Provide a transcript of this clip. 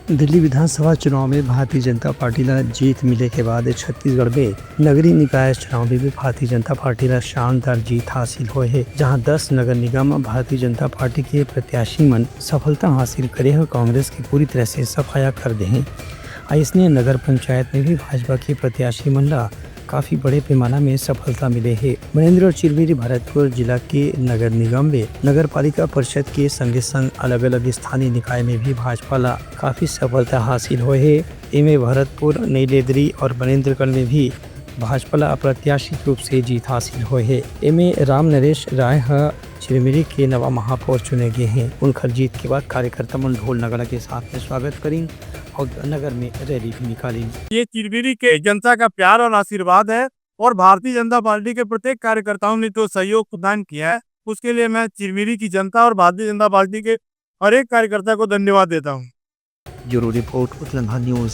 दिल्ली विधानसभा चुनाव में भारतीय जनता पार्टीला जीत मिले के बाद छत्तीसगढ़ में नगरीय निकाय चुनाव में भी भारतीय जनता पार्टीला शानदार जीत हासिल हुए है, जहां 10 नगर निगम भारतीय जनता पार्टी के प्रत्याशी मन सफलता हासिल करे हैं, कांग्रेस की पूरी तरह से सफाया कर दे हैं। इसने नगर पंचायत में भी भाजपा के प्रत्याशी मन ला काफी बड़े पैमाना में सफलता मिले है। महेंद्र और चिरमिरी भरतपुर जिला के नगर निगम में नगर पालिका परिषद के संगे संग अलग अलग स्थानीय निकाय में भी भाजपा ला काफी सफलता हासिल हुए है। इनमें भरतपुर, नई लेदरी और मनेन्द्रगढ़ में भी भाजपा ला अप्रत्याशित रूप से जीत हासिल हुए है। इनमें राम नरेश राय चिरमिरी के नवा महापौर चुने गए हैं। उनकर जीत के बाद कार्यकर्ता मन ढोल नगाड़ा के साथ में स्वागत करें और नगर में रैली भी निकाली। ये चिरमिरी के जनता का प्यार और आशीर्वाद है और भारतीय जनता पार्टी के प्रत्येक कार्यकर्ताओं ने तो सहयोग प्रदान किया है। उसके लिए मैं चिरमिरी की जनता और भारतीय जनता पार्टी के हर एक कार्यकर्ता को धन्यवाद देता हूँ। Bureau report Uttarakhand news.